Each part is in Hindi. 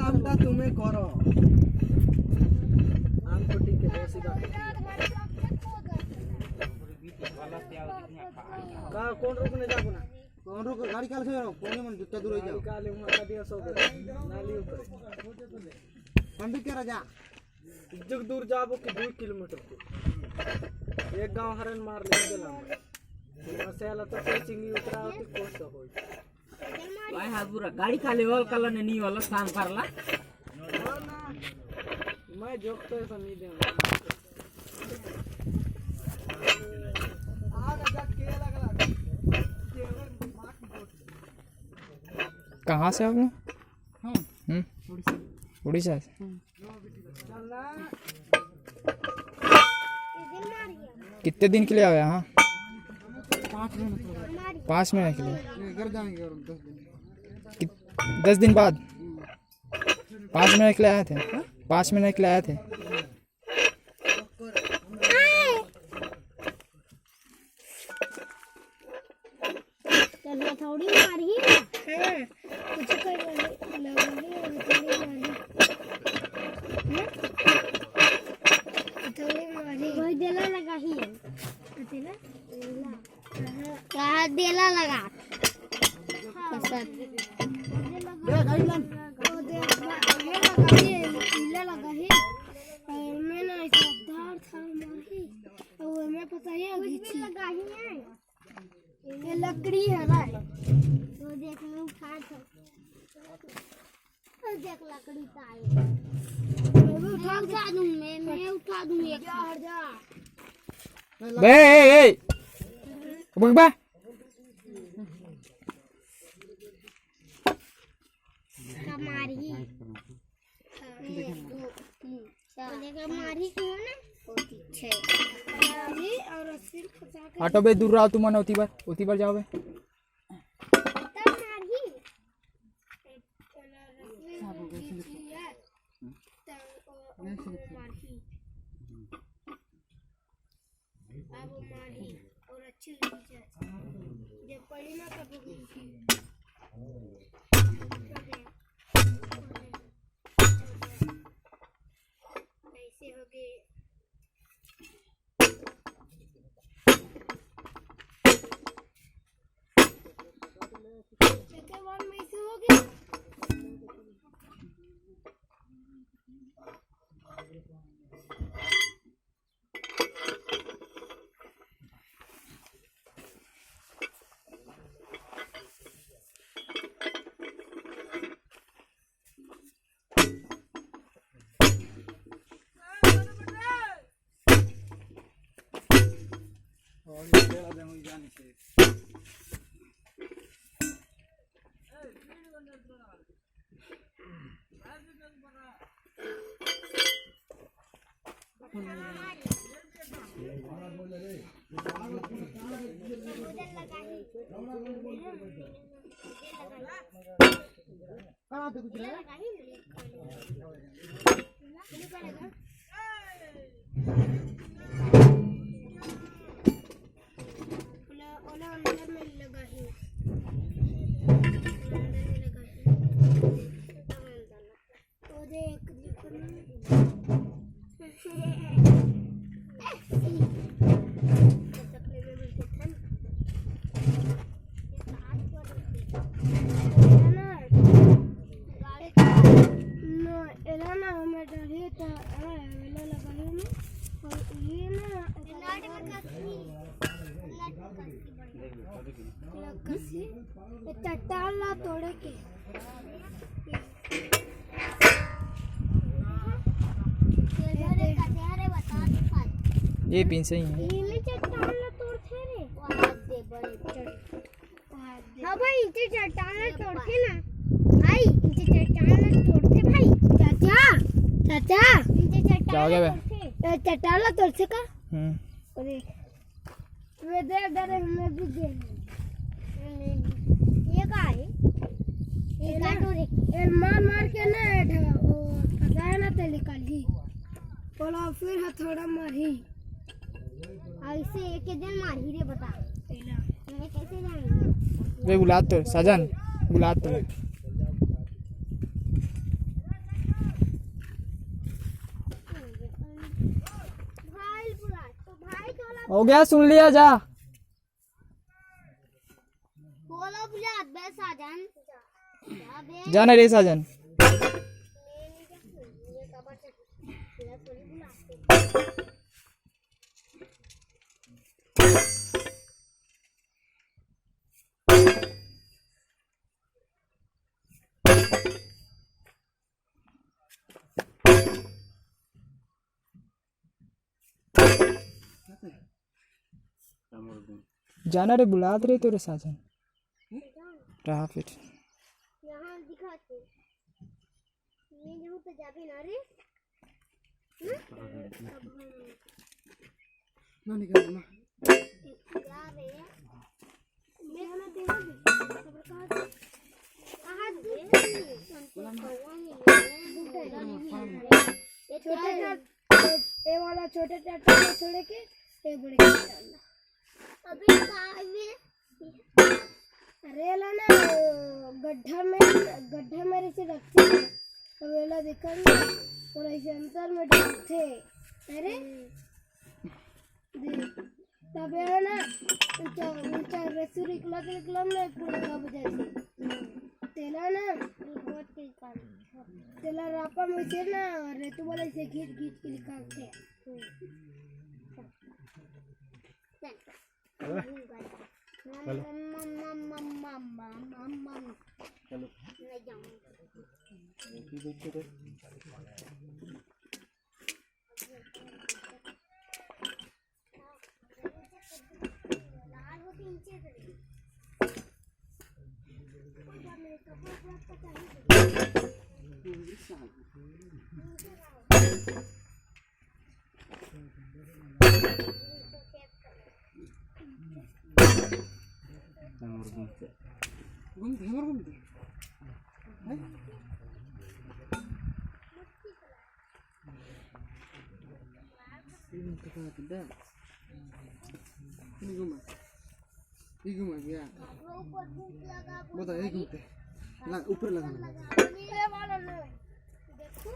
कामटा तुम्हें करो आम को ठीक है बहुत सीधा का कौन रुकने जाबो ना कौन रुक गाड़ी काल से कोने मन जुत्ता दूर जाओ काले माता दिया सो नाली ऊपर पंडित के राजा जग दूर जाबो कि 2 किलोमीटर एक गांव हरन मार ले देला मसाला तो चिंगी उतरा होती कोस होई भाई हाथ पूरा गाड़ी खाली वाल कलर ने नहीं वाला काम करला ना मैं जोक तो ऐसा नहीं दूंगा आग जा के लगला कहाँ से आप लोग? उड़ीसा से। कितने दिन के लिए आए यहाँ? 5 महीने के लिए। 10 दिन बाद 5 महीने के लिए आए थे। 5 महीने के लिए आए थे। थोड़ी मारी है कुछ कर लगोगे थोड़ी मारी कोई देला लगा ही है देला क्या देला लगा कसत ये गाड़ी लन ओ दे लगा ही मैं ना धार था मारी और मैं पता है घिची लगा ही है ये लकड़ी है ना तो देख मैं उठा था तो देख लकड़ी का है मैं उठा दूं मैं उठा दूं एक हट जा बे ए बगबा हमारी देखो हमारी क्यों ना होती है और 80 ऑटो पे दूर रहो तुम मन उती बार जाओ बे और अच्छी जब पड़ी ना तब ऐसे हो गए और ये बेड़ा दे मुझे जाने से कहाँ पे कुछ है चट्टान तोड़ के ये पिन से ही है ये चट्टान तोड़ते रे हाँ भाई इनसे चट्टान तोड़ते ना भाई इनसे चट्टान तोड़ते भाई चाचा चाचा इनसे क्या हो गया बे चट्टान तोड़ते का अरे वे दे डरे हमें भी दे ये का है ये काटोरे ये मार के ना वो पकाया ना ते निकाली बोला फिर हथौड़ा मारी ऐसे एक दिन मारी रे बता पहला मैं कैसे जाऊंगा वे बुलात तो सजन बुलात तो हो गया, सुन लिया, जा। बोलो बुला बे साजन जा बे जाना रे साजन। जाना रे, बुलात रे तो रे साजन। रहा फिर यहाँ दिखाते ये जहाँ पे जाबे ना रे ना निकाल ना जा रे मैं ना देना भी खबर कहाँ दे ये वाला छोटे ट्रैक्टर को छोड़ के ये बड़े को डालना अभी कहाँ में रेला ना गड्ढा में ऐसे रखते हैं तो वेला दिखन और ऐसे अंतर में डालते अरे तब है ना ऊंचा रेसुर निकला ना पूरा कब जैसे तेला ना बहुत के निकाल तेला रापा में से ना रेतु वाला से खींच के निकालते हैं चलो नहीं जाऊंगा घूमते घूमा गया बता यही घूमते ऊपर लगाना देखो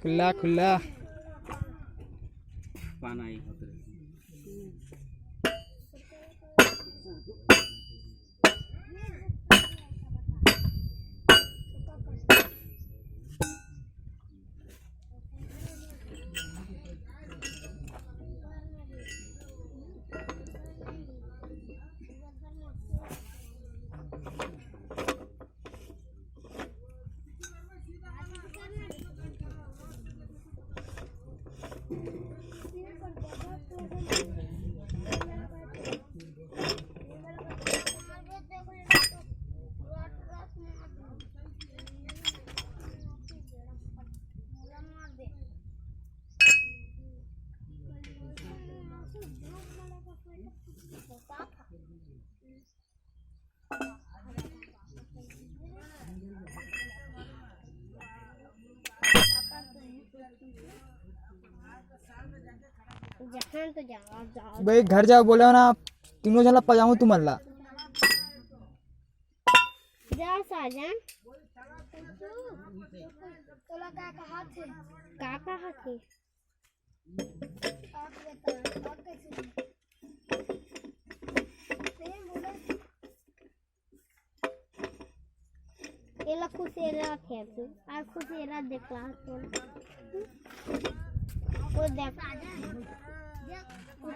खुला खुला पाना ही होता है। जहाँ तो जाओ जाओ भाई घर जाओ बोले ना तीनों जला पजाऊं तुम्हारा जा साजन तोला का कहा थे आप बता आप कैसे नहीं बोले एला खुसेरा थे तू आ खुसेरा देखला तो वो देख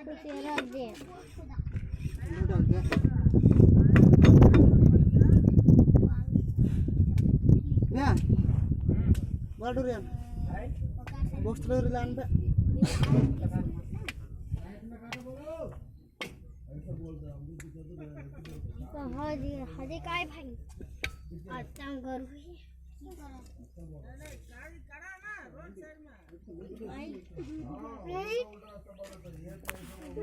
खुसेरा देख डाल दे या वाडू रे बॉक्स ले लान पे तो हजे काय भाई आता घर हुई